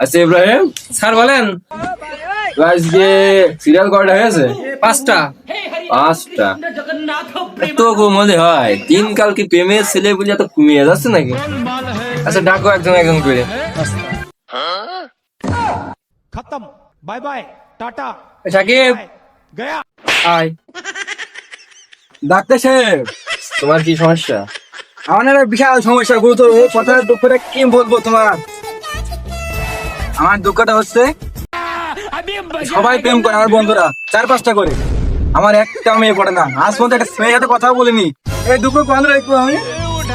আচ্ছা ইব্রাহিম স্যার বলেন। আজকে সিরিয়াল কয়টা হয়েছে? 5টা। 5টা। তো মনে হয় দিনকাল কি প্রেমের ছেলে বলে এত কমিয়ে যাচ্ছে নাকি? আচ্ছা ডাকো একজন একজন করে। खत्म बाय बाय टाटा সাকিব गया আয়। ডাক্তার সাহেব, তোমার কি সমস্যা? আমার একটা বিশাল সমস্যা, গুরুতর কথা। দুঃখটা কি বলবো তোমার? আমার দুঃখটা হচ্ছে সবাই প্রেম করে, আমার বন্ধুরা 4-5টা করে, আমার একটা মেয়ে পড়ে না। আজ পর্যন্ত একটা মেয়ের সাথে কথা বলিনি। এই দুঃখ কোন রাখবো আমি?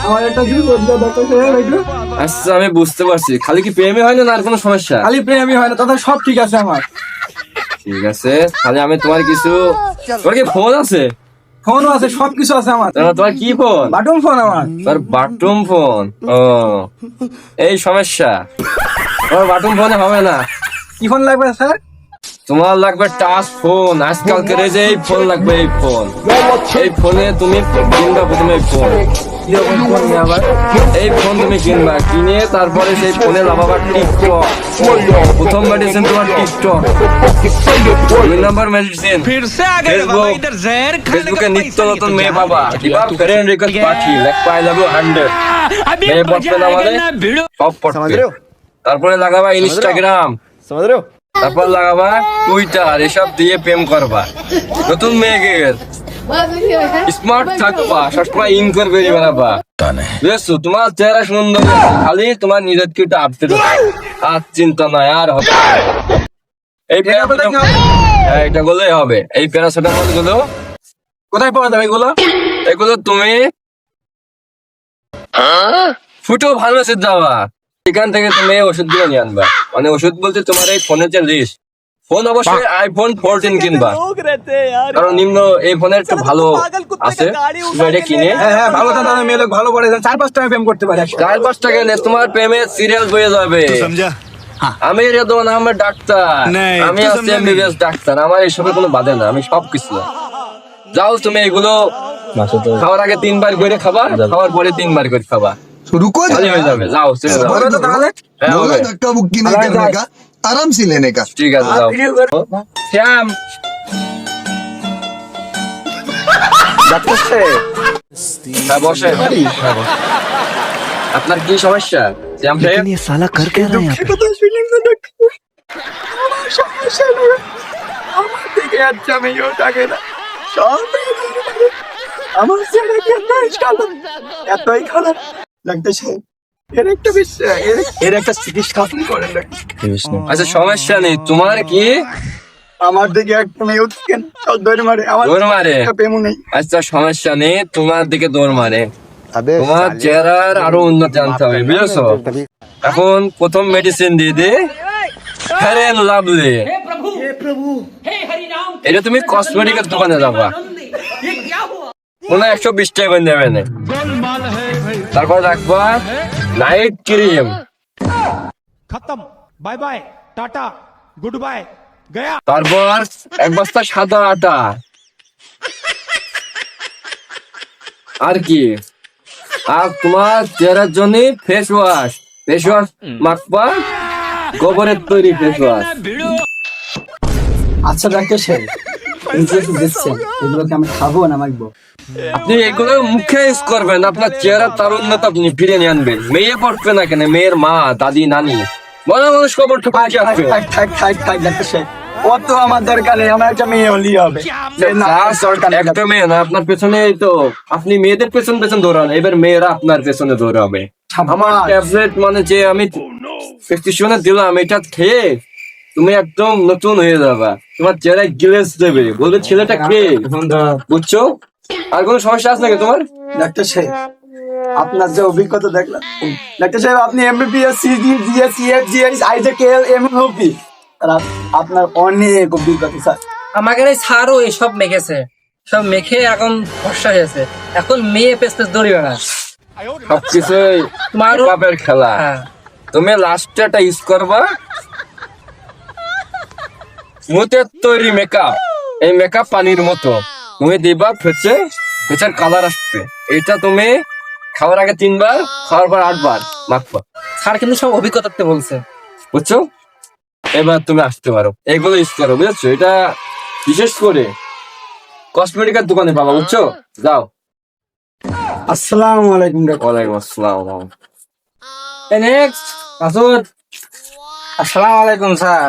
আমার একটা জীবন বদলে ডাক্তার সাহেব একটু। আচ্ছা আমি বুঝতে পারছি, খালি কি প্রেমে হয় না আর কোনো সমস্যা? খালি প্রেমই হয় না, তাতে সব ঠিক আছে আমার। ঠিক আছে, তাহলে আমি তোমার কিছু, তোমার কি ফোন আছে? ফোনও আছে, সবকিছু আছে আমার। তোমার কি ফোন? বাটন ফোন আমার। তোর বাথরুম ফোন? ও এই সমস্যা, তোমার বাথরুম ফোনে হবে না। কি ফোন লাগবে স্যার? তোমার লাগবে টাচ ফোন। আজকালকার এই যে এই ফোন লাগবে, এই ফোন। এই ফোনে তুমি কিনবা প্রথমে এই ফোন। কিরকম ফোন নিয়ে আবার? এই ফোন তুমি কিনবা, কিনে তারপরে সেই ফোনে লাগাবা টিকটক। প্রথম মেডিসিন তোমার টিকটক। 2 নম্বর মেডিসিন फिर से आ गए बाबा इधर जहर खाने ফেসবুকে का নিত্য पैसा নতুন नहीं মেয়ে तो পাবা। দিবা ফ্রেন্ড রিকোয়েস্ট পাঠি লেখ পাই যাবো 100 अभी মেয়ে मजा পড়বে না মানে आएगा ना भिड़ो সব পড়বে। তারপরে লাগাবা ইনস্টাগ্রাম, তারপর লাগাবা টুইটার, এসব দিয়ে প্রেম করবা। নতুন মেয়েকে স্মার্ট থাকবা, সবসময় ইনকার বেরিয়ে বেড়াবা। বুঝেছো? তোমার চেহারা সুন্দর, খালি তোমার নিজেকে একটু আপডেট আর চিন্তা নাই আর হবে না। এই হ্যাঁ এটা বললেই হবে। এই প্যারাসিটামল গুলো কোথায় পাওয়া যাবে এগুলো? এগুলো তুমি ফুটো ফার্মেসি যাবা, এখান থেকে তুমি ওষুধ গুলো নিয়ে আনবা। মানে ওষুধ বলতে তোমার এই ফোনের যে লিস্ট, ফোন অবশ্যই আইফোন 14 কিনবা, কারণ নিম্ন এই ফোনের একটু ভালো আছে। তুমি এটা কিনে হ্যাঁ হ্যাঁ, ভালো দাদা, মেয়ে লোক ভালো পড়ে, 4-5টা প্রেম করতে পারে একসাথে। 4-5 টাকা নেই, তোমার প্রেমে সিরিয়াল হয়ে যাবে। আমি রেদওয়ান আহমেদ ডাক্তার, আমি আছি এমবিবিএস ডাক্তার, আমার এইসবের কোনো বাধে না, আমি সব কিছু। যাও তুমি এগুলো খাওয়ার আগে 3 বার করে খাবা, খাওয়ার পরে 3 বার করে খাবা, रुको তাহলে হয়ে যাবে। যাও চলে যাও। হবে তো তাহলে? হ্যাঁ, बोला হবে। धक्का बुक्की नहीं करने का आराम से लेने का ঠিক আছে যাও। শ্যাম, ডাক্তার সাহেব, হ্যাঁ বসে। হ্যাঁ, বসে। আপনার কি সমস্যা শ্যাম সাহেব? কথা শুনেন না ডাক্তার। আমার সমস্যা নেই। আমার দিকে একটা মেয়েও থাকে না। সব মেয়ে ধরে ফেলে। আমার ছেলে কি এতই খারাপ? এতই খারাপ। ডাক্তার সাহেব, এর একটা বিশ্বাস, এর একটা চিকিৎসা আপনি করেন ডাক্তার। আচ্ছা সমস্যা নেই, তোমার কি আমার দিকে একটা মেয়েও থাকে না। সব ধরে মারে। আমার দৌড় মারে? একটা প্রেমও নেই। আচ্ছা সমস্যা নেই, তোমার দিকে দৌড় মারে। তোমার চেহারার আরো উন্নতি আনতে হবে, বুঝেছো? এখন প্রথম মেডিসিন দিয়ে দে, ফেয়ার এন্ড লাভলি। এটা তুমি কসমেটিকের দোকানে যাবা, কোনো 120 টাকা করে নেবে না। তারপর রাখবা নাইট ক্রিম, खत्म bye bye tata goodbye गया তারপর 1 বস্তা সাদা আটা। আর কি? আর তোমার চেহারার জন্য ফেস ওয়াশ, ফেস ওয়াশ মাখবা, গোবরের তৈরি ফেস ওয়াশ। আচ্ছা ডাক্তার সাহেব, এই যে দিচ্ছেন, এগুলোকে আমি খাবো না মাখবো? আপনি এগুলো মুখে ইউজ করবেন, আপনার চেহারা তারুণ্যতা আপনি ফিরে নিয়ে আনবেন। মেয়ে পড়বে না কেন, মেয়ের মা, দাদি, নানি, বড় মানুষ খবর তো পাঁচ আসবে। থাক ডাক্তার সাহেব, অত আমার দরকার নেই। আমার একটা মেয়ে হলেই হবে। না, দরকার নেই। একটা মেয়ে না, আপনার পেছনে তো আপনি মেয়েদের পেছন পেছন দৌড়ান, এবার মেয়েরা আপনার পেছনে দৌড়াবে। আমার ট্যাবলেট মানে যে আমি প্রেসক্রিপশনে দিলাম, এটা খেয়ে তুমি একদম নতুন হয়ে যাবা, তোমার চেহারায় গ্লেজ দেবে, বলবে ছেলেটা কে, বুঝছো? আর কোনো সমস্যা আছে নাকি তোমার? ডাক্তার সাহেব, আপনার যে অভিজ্ঞতা দেখলাম, ডাক্তার সাহেব আপনি MBBS, CG, GS, CF, GS, IJKL, MNOP, আপনার অনেক অভিজ্ঞতা স্যার। আমাকে এই স্যারও এসব মেখেছে, সব মেখে এখন ফর্সা হয়েছে, এখন মেয়ে পেস্তে দৌড়ি বেড়ায়। সবকিছুই তোমার বাপের খেলা। হ্যাঁ। তুমি লাস্টে একটা ইউজ করবা মুতের তৈরি মেকআপ, এই মেকআপ পানির মতো তুমি দিবা ফেচে, ফেচার কালার আসবে। এটা তুমি খাওয়ার আগে 3 বার, খাওয়ার পর 8 বার মাখবা, স্যার কিন্তু সব অভিজ্ঞতাতে বলছে। বুঝছো? এবার তুমি আসতে পারো, এগুলো ইউজ করো, বুঝছো? এটা বিশেষ করে কসমেটিকের দোকানে পাবা, বুঝছো? যাও। আসসালামু আলাইকুম ওয়ালাইকুম আসসালাম। নেক্সট মাসুদ। আসসালামু আলাইকুম স্যার।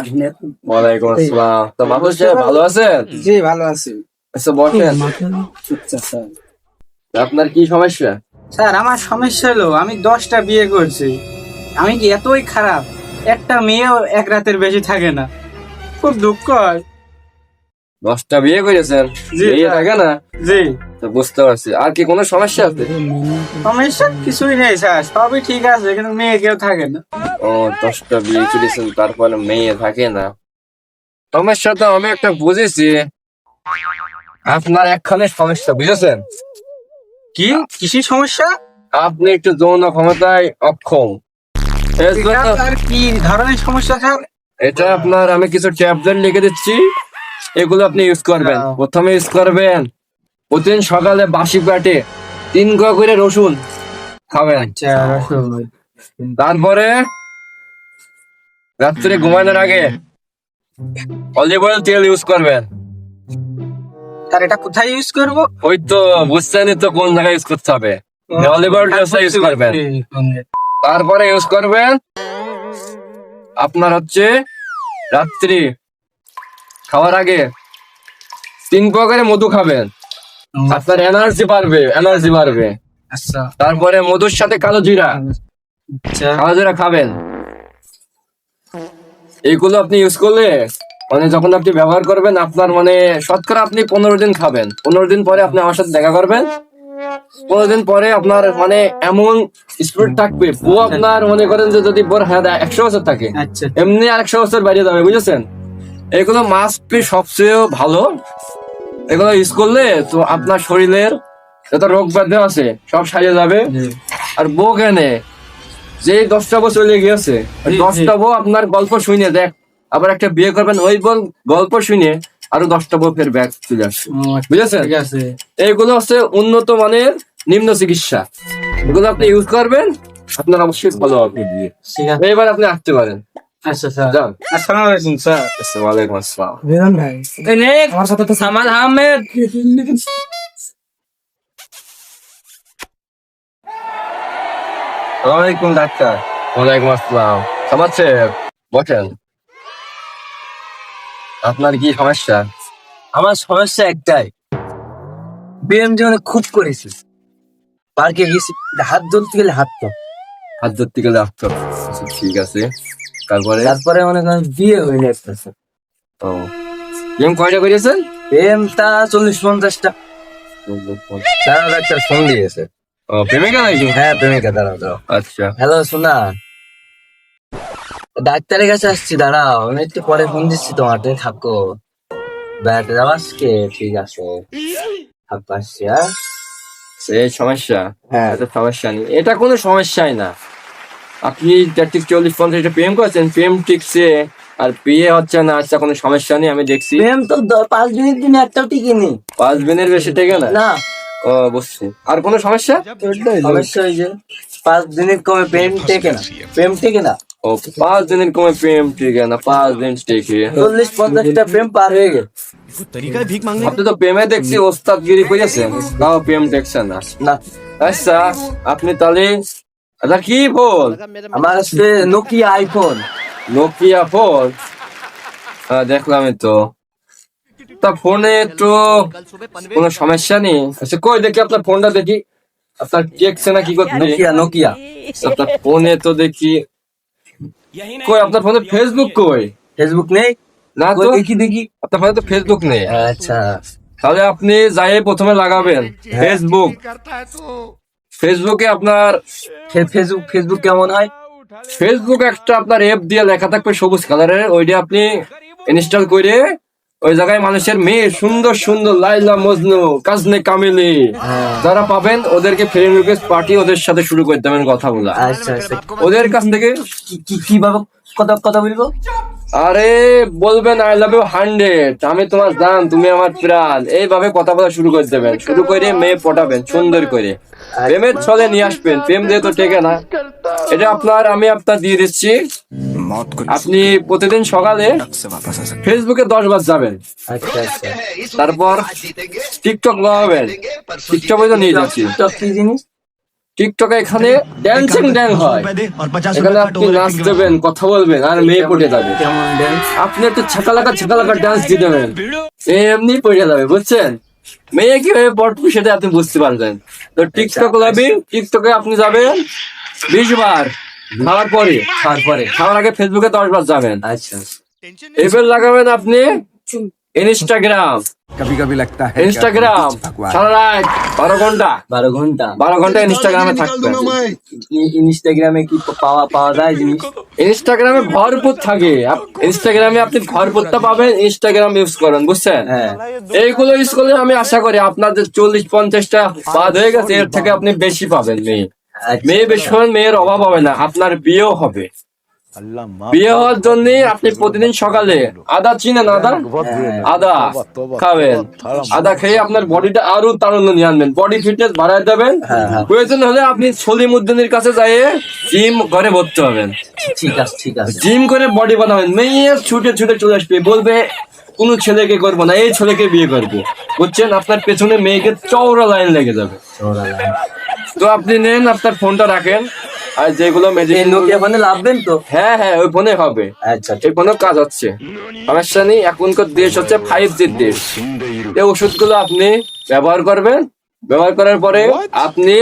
ওয়ালাইকুম আসসালাম। তো মাসুদ সাহেব ভালো আছেন? জি ভালো আছি। আচ্ছা বসেন। আচ্ছা স্যার। আপনার কি সমস্যা? স্যার আমার সমস্যা হলো আমি 10টা বিয়ে করছি। আমি কি এতই খারাপ? একটা মেয়েও এক রাতের বেশি থাকে না, খুব দুঃখ হয়। 10টা বিয়ে করেছেন, জি, বিয়ে স্যার। থাকে না? জি, তো বুঝতে পারছি। আর কি কোনো সমস্যা আছে? সমস্যা কিছুই নেই স্যার, সবই ঠিক আছে, কিন্তু মেয়ে কেউ থাকে না। ও, 10টা বিয়ে করেছেন, তারপরে মেয়ে থাকে না। সমস্যা তো আমি একটা বুঝেছি। আপনার একখানে সমস্যা, বুঝেছেন? কি কিসের সমস্যা? আপনি একটু যৌন ক্ষমতায় অক্ষম। এর এটা জন্য- স্যার কি ধরনের সমস্যা স্যার? এটা আপনার আমি কিছু ট্যাবলেট লিখে দিচ্ছি, এগুলো আপনি ইউজ করবেন। আচ্ছা। প্রথমে ইউজ করবেন প্রতিদিন সকালে বাসি পেটে 3 কোয়া করে রসুন খাবেন। আচ্ছা, রসুন। তারপরে রাত্রে ঘুমানোর আগে অলিভ অয়েল তেল ইউজ করবেন। স্যার এটা কোথায় ইউজ করবো? ওই তো বুঝছেনই তো কোন জায়গায় ইউজ করতে হবে। অলিভ অয়েল ইউজ করবেন। তারপরে ইউজ করবেন আপনার হচ্ছে রাত্রি খাওয়ার আগে 3 কোয়া করে মধু খাবেন। আপনার এনার্জি বাড়বে। আচ্ছা তারপরে মধুর সাথে কালো জিরা খাবেন। এইগুলো আপনি ইউজ করলে মানে যখন আপনি ব্যবহার করবেন, আপনার মানে শতকরা আপনি 15 দিন খাবেন। 15 দিন পরে আপনি আমার সাথে দেখা করবেন। 15 দিন পরে আপনার মানে এমন স্পিড থাকবে, ও আপনার মনে করেন যে যদি বোর হ্যাঁ 100 বছর থাকে, আচ্ছা এমনি আর 100 বছর বাইরে যাবে, বুঝেছেন? এগুলো মাস্ট বি সবচেয়ে ভালো। এগুলো ইউজ করলে তো আপনার শরীরের যত রোগ ব্যাধি আছে সব সারিয়ে যাবে। আর বউ কেনে যে 10টা বউ চলে গিয়েছে, 10টা বউ আপনার গল্প শুনে দেখ, আবার একটা বিয়ে করবেন, ওই বউ গল্প শুনে আরো 10টা বউ ফের ব্যাগ চলে আসবে, বুঝেছেন? ঠিক আছে। এইগুলো হচ্ছে উন্নত মানের নিম্ন চিকিৎসা। এগুলো আপনি ইউজ করবেন, আপনার অবশ্যই ভালো হবে। ঠিক আছে। এবার আপনি আসতে পারেন। আচ্ছা স্যার। যান। আসসালামু আলাইকুম স্যার। ওয়ালাইকুম আসসালাম। নেক্সট আমার সাথে তো সামাদ আহমেদ। ওয়ালাইকুম ডাক্তার। ওয়ালাইকুম আসসালাম। সামাদ সাহেব বসেন। আপনার কি সমস্যা? আমার সমস্যা একটাই, ব্যায়াম জীবনে খুব করেছি, পার্কে গেছি, হাত ধরতে গেলে হাত তো, হাত ধরতে গেলে আপনার ঠিক আছে। তারপরে তারপরে মনে করেন বিয়ে হয়ে যাচ্ছে। ও, গেম কয়টা করেছেন? ব্যায়ামটা 40-50টা। দাঁড়াও, ডাক্তার ফোন দিয়েছে। ও, প্রেমিকা নাকি? হ্যাঁ প্রেমিকা, দাঁড়াও দাঁড়াও। আচ্ছা। হ্যালো শোনা, ডাক্তারের কাছে আসছি, দাঁড়াও আমি একটু পরে ফোন দিচ্ছি তোমাকে, থাকো। ব্যাট যাবাসকে, ঠিক আছে থাকো, আসছি। হ্যাঁ এই সমস্যা? হ্যাঁ। এটা সমস্যা নেই, এটা কোনো সমস্যাই না। আপনি 40-50 প্রেম করছেন, প্রেম টিকছে আর বিয়ে হচ্ছে না, আচ্ছা কোনো সমস্যা নেই, আমি দেখছি। ব্যায়াম তো 5 দিনের দিনে একটাও টিকিনি 5 দিনের বেশি থেকে না? না। ও বুঝছি। আর কোনো সমস্যা? সমস্যা ওই যে 5 দিনের কমে প্রেম টেকে না, প্রেম টেকে না। ও, 5 দিনের কমে প্রেম টিকে না, 5 দিন টিকে। 40-50টা প্রেম পার হয়ে গেছে। আপনি তো প্রেমে দেখছি ওস্তাদগিরি করেছেন, তাও প্রেম দেখছেন না। না, আচ্ছা আপনি তাহলে আচ্ছা কি ফোন? আমার কাছে নোকিয়া আইফোন। Nokia phone? দেখলামই তো। তা ফোনে তো কোনো সমস্যা নেই। আচ্ছা কই দেখি আপনার ফোনটা, দেখি আপনার দেখছে না কি করতে। নোকিয়া নোকিয়া আপনার ফোনে তো দেখি, কই আপনার ফোনে ফেসবুক কই? ফেসবুক নেই? না তো, দেখি দেখি। আপনার ফোনে তো ফেসবুক নেই। আচ্ছা, তাহলে আপনি যাই প্রথমে লাগাবেন ফেসবুক। ফেসবুকে আপনার ফেসবুক কেমন হয়? ফেসবুক একটা আপনার অ্যাপ দিয়ে লেখা থাকবে সবুজ কালারের, ওইটা আপনি ইনস্টল করে ওই জায়গায় মানুষের মেয়ে সুন্দর সুন্দর লাইলা মজনু কাজনে কামিলি যারা পাবেন ওদেরকে ফ্রেন্ড রিকোয়েস্ট পাঠিয়ে ওদের সাথে শুরু করতে হবে কথা বলা। আচ্ছা আচ্ছা, ওদের কাছ থেকে কিভাবে কথা কথা বলবো? আরে বলবেন আই লাভ ইউ 100, আমি তোমার জান, তুমি আমার প্রাণ, এইভাবে কথা বলা শুরু করে দেবেন। শুরু করে মেয়ে পটাবেন সুন্দর করে, প্রেমের ছলে নিয়ে আসবেন। প্রেম যেহেতু টেকে না, এটা আপনার আমি আপনার দিয়ে দিচ্ছি আপনি প্রতিদিন সকালে ফেসবুকে 10 বার যাবেন, আচ্ছা আচ্ছা তারপর টিকটক লাগাবেন। টিকটকে তো নিয়ে যাচ্ছি। তো কি জিনিস? টিকটকে এখানে ড্যান্সিং ড্যাং হয়, এখানে আপনি নাচ দেবেন, কথা বলবেন, আর মেয়ে পড়ে যাবে। কেমন ড্যান্স? আপনি একটু ছাকালাকা ডান্স দিয়ে দেবেন, এমনি পড়ে যাবে, বুঝছেন? মেয়ে কি হয়ে পড়বে সেটা আপনি বুঝতে পারবেন। তো টিকটক লাগাবেন, টিকটকে আপনি যাবেন 20 বার, খাওয়ার আগে ফেসবুকে 10 বার যাবেন। আচ্ছা এবার লাগাবেন আপনি ইনস্টাগ্রাম। ইনস্টাগ্রাম সারা রাত 12 ঘন্টা 12 ঘন্টা ইনস্টাগ্রামে থাকবেন। ইনস্টাগ্রামে কি পাওয়া যায় জিনিস? ইনস্টাগ্রামে ভরপুর থাকে, ইনস্টাগ্রামে আপনি ভরপুরটা পাবেন। ইনস্টাগ্রাম ইউজ করেন, বুঝছেন? হ্যাঁ এইগুলো ইউজ করলে আমি আশা করি আপনাদের 40-50টা বাদ হয়ে গেছে, এর থেকে আপনি বেশি পাবেন। মেয়ে বেশি হবেন, মেয়ের অভাব হবে না, আপনার বিয়েও হবে। বিয়ে হওয়ার জন্য আপনি প্রতিদিন সকালে আদা চিনেন, আদা খাবেন। আদা খেয়ে আপনার বডিটা আরো তারুণ্য নিয়ে আনবেন, বডি ফিটনেস বাড়ায় দেবেন। প্রয়োজন হলে আপনি সলিমুদ্দিনের কাছে যাইয়ে জিম করে ভর্তি হবেন। ঠিক আছে জিম করে বডি বানাবেন। মেয়ে ছুটে চলে আসবে, বলবে কোন ছেলেকে করবো না, এই ছেলেকে বিয়ে করবো, বুঝছেন? আপনার পেছনে মেয়েকে চওড়া লাইন লেগে যাবে। তো আপনি নেন, আপনার ফোনটা রাখেন, আর যেগুলো মেডিসিন নোকিয়া ফোনে লাভবেন তো? হ্যাঁ ওই ফোনে হবে। আচ্ছা এই ফোনে কাজ হচ্ছে, সমস্যা নেই। এখনকার দেশ হচ্ছে 5G দেশ। এই ওষুধগুলো আপনি ব্যবহার করবেন, ব্যবহার করার পরে আপনি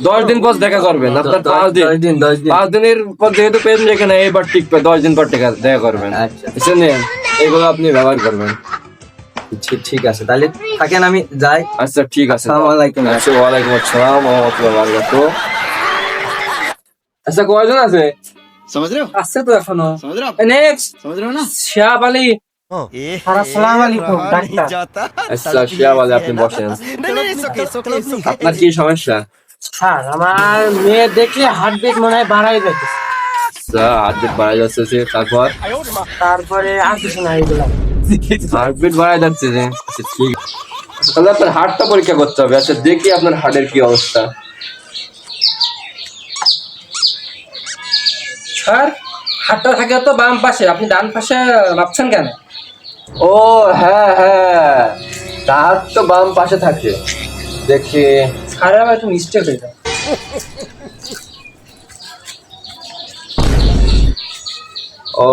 10 দিন পর দেখা করবেন। আপনার 5 দিনের পর যেহেতু পেন রেখে না, এবার টিকবে, 10 দিন পর দেখা করবেন। আচ্ছা নেন, এগুলো আপনি ব্যবহার করবেন। ঠিক আছে, তাহলে থাকেন, আমি যাই। আচ্ছা ঠিক আছে, আসসালামু আলাইকুম। আচ্ছা ওয়ালাইকুম আসসালাম ওয়া রাহমাতুল্লাহি ওয়া বারাকাতুহু। আচ্ছা কয়জন আছে? আছে তো এখনো। নেক্সট শিহাব আলী। আসসালামু আলাইকুম ডাক্তার। আচ্ছা শিহাব আলী, আপনি বসেন। আপনার কি সমস্যা? স্যার আমার মেয়ে দেখলে হার্টবিট মনে হয় বাড়াই যাচ্ছে। আচ্ছা হার্টবিট বাড়াই যাচ্ছে, তারপরে আর কিছু না, এগুলো হার্টবিট বাড়াই যাচ্ছে যে। আচ্ছা ঠিক আছে, তাহলে আপনার হার্টটা পরীক্ষা করতে হবে। আচ্ছা দেখি আপনার হার্টের কি অবস্থা। স্যার হাতটা থাকে তো বাম পাশে, আপনি ডান পাশে ভাবছেন কেন? ও হ্যাঁ, তার তো বাম পাশে থাকে। দেখি স্যার আমার একটু মিস্টেক হয়ে যায়। ও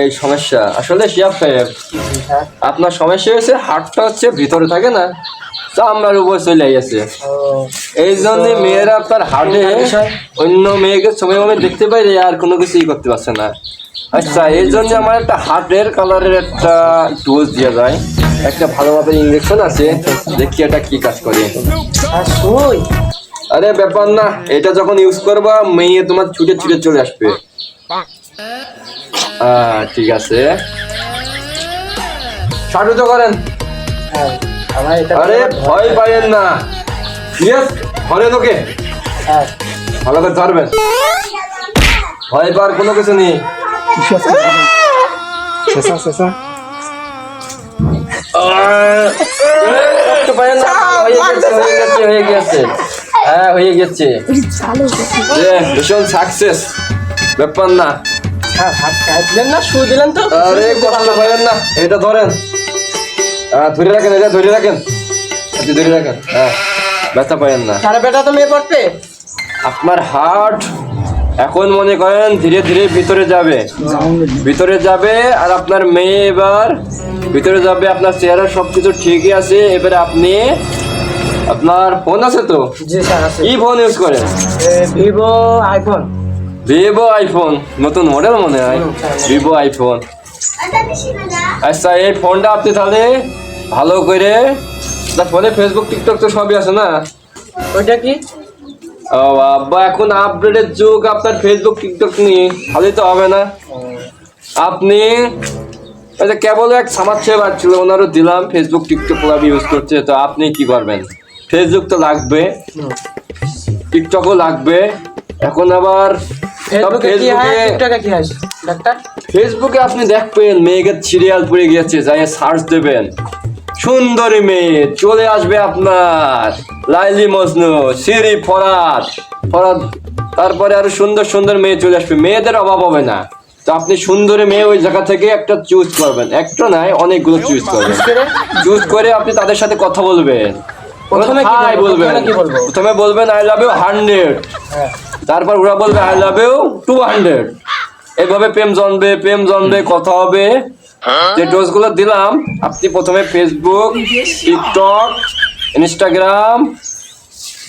এই সমস্যা আসলে শিহাব সাহেব, আপনার সমস্যা হয়েছে হার্টটা হচ্ছে ভিতরে থাকে না, চামড়ার উপর চলে গেছে। এই জন্য মেয়েরা আপনার হার্টে অন্য মেয়েকে সময় দেখতে পাই আর কোনো কিছুই করতে পারছে না। আচ্ছা এই জন্য আমার একটা হার্টের কালারের একটা ডোজ দেওয়া যায়, একটা ভালোভাবে ইঞ্জেকশন আছে, দেখি এটা কি কাজ করে। আরে ব্যাপার না, এটা যখন ইউজ করবা মেয়ে তোমার ছুটে চলে আসবে। ঠিক আছে, স্বাগত করেন। আরে ভয় পাইয়েন না, ঘরে ঢোকে, ভালো করে ধরবেন, ভয় পাওয়ার কোনো কিছু নেই। হয়ে গেছে, ভীষণ সাকসেস, ব্যাপার না। না শুয়ে দিলেন তো? আরে কষ্ট পাবেন না, এটা ধরেন, ধরে রাখেন, এটা ধরে রাখেন, ধরে রাখেন। ব্যথা পাবেন না। সারা বেটা তো মেয়ে পড়তে। আপনার হার্ট এখন মনে করেন ধীরে ধীরে ভিতরে যাবে, আর আপনার মেয়ে এবার ভিতরে যাবে। আপনার চেহারা সবকিছু ঠিকই আছে। এবারে আপনি, আপনার ফোন আছে তো? জি স্যার আছে। কি ফোন ইউজ করেন? ভিভো আইফোন, নতুন মডেল মনে হয়, ভিভো আইফোন। আচ্ছা এই ফোনটা আপনি তাহলে ভালো করে, ফোনে ফেসবুক টিকটক তো সবই আছে না? ওইটা কি? ও বাবা, এখন আপডেটের যুগ, আপনার ফেসবুক টিকটক নিয়ে ভালোই তো হবে না। আপনি কেবল এক সামাজ সেবা ছিল, ওনারও দিলাম, ফেসবুক টিকটক ইউজ করছে। তো আপনি কি করবেন? ফেসবুক তো লাগবে, টিকটকও লাগবে। এখন আবার ফেসবুকে আপনি দেখবেন মেয়েকে সিরিয়াল পড়ে গিয়েছে, যাই সার্চ দেবেন, সুন্দরী মেয়ে চলে আসবে আপনার, লাইলি মজনু, সিরি ফরাদ তারপরে আরো সুন্দর সুন্দর মেয়ে চলে আসবে, মেয়েদের অভাব হবে না। তো আপনি সুন্দরী মেয়ে ওই জায়গা থেকে একটা চুজ করবেন, একটা নয় অনেকগুলো চুজ করবেন। চুজ করে আপনি তাদের সাথে কথা বলবেন। প্রথমে হাই বলবেন, প্রথমে বলবেন আই লাভ ইউ 100, তারপর ওরা বলবে আই লাভ ইউ 200। এভাবে প্রেম জন্মবে, কথা হবে। যে ডোজ গুলো দিলাম, আপনি প্রথমে ফেসবুক, টিকটক, ইনস্টাগ্রাম,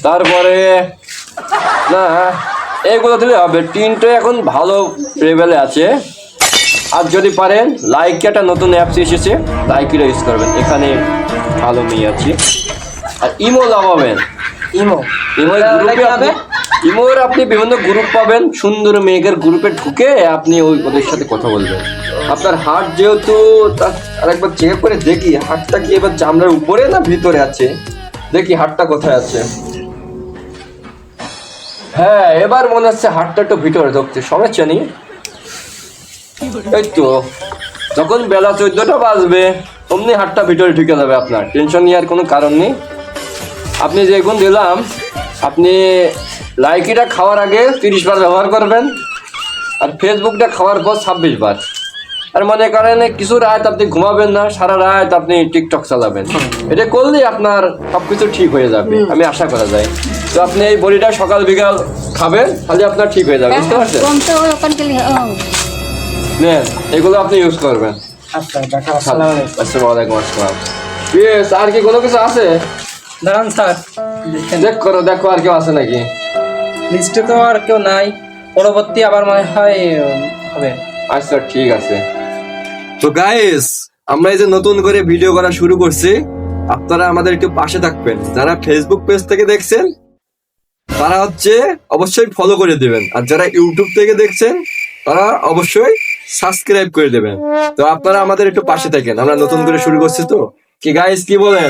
তারপরে না এইগুলো দিলে হবে। তিনটে এখন ভালো লেভেলে আছে। আর যদি পারেন লাইকি একটা নতুন অ্যাপস এসেছে, লাইকিটা ইউজ করবেন, এখানে ভালো মেয়ে আছে। আর ইমো লাগাবেন, ইমোর আপনি বিভিন্ন গ্রুপ পাবেন, সুন্দর মেয়েদের গ্রুপে ঢুকে আপনি ওদের সাথে কথা বলবেন। আপনার হার্ট যেহেতু আরেকবার চেক করে দেখি হার্টটা কি এবার চামড়ার উপরে না ভিতরে আছে, দেখি হার্টটা কোথায় আছে। হ্যাঁ, এবার মনে হচ্ছে হার্টটা একটু ভিতরে ঢুকছে, সমস্যা নেই। এই তো যখন বেলা 14টা বাজবে অমনি হার্টটা ভিতরে ঢুকে যাবে, আপনার টেনশন নেওয়ার কোনো কারণ নেই। আপনি যেগুলো দিলাম, আপনি লাইকিটা খাওয়ার আগে 30 বার ব্যবহার করবেন, আর ফেসবুকটা খাওয়ার পর 26 বার। আর মনে করেন কিছু রাত আপনি ঘুমাবেন না, সারা রাত আপনি টিকটক চালাবেন। এটা করলেই আপনার সবকিছু ঠিক হয়ে যাবে, আমি আশা করা যায়। তো আপনি এই বড়িটা সকাল বিকাল খাবেন, তাহলে আপনার ঠিক হয়ে যাবে, বুঝতে পারছেন? নেন, এগুলো আপনি ইউজ করবেন। আসসালামু আসসালাম। ইয়েস, আর কি কোনো কিছু আছে? দাঁড়ান স্যার, দেখো আর কেউ আছে নাকি লিস্টে তো আর কেউ নাই, পরবর্তী আবার মনে হয় হবে। আচ্ছা ঠিক আছে। তো গাইস, আমরা এই যে নতুন করে ভিডিও করা শুরু করছি, আপনারা আমাদের একটু পাশে থাকবেন। যারা ফেসবুক পেজ থেকে দেখছেন তারা অবশ্যই ফলো করে দিবেন, আর যারা ইউটিউব থেকে দেখছেন তারা অবশ্যই সাবস্ক্রাইব করে দেবেন। তো আপনারা আমাদের একটু পাশে থাকেন, আমরা নতুন করে শুরু করছি তো। কি গাইস, কি বলেন?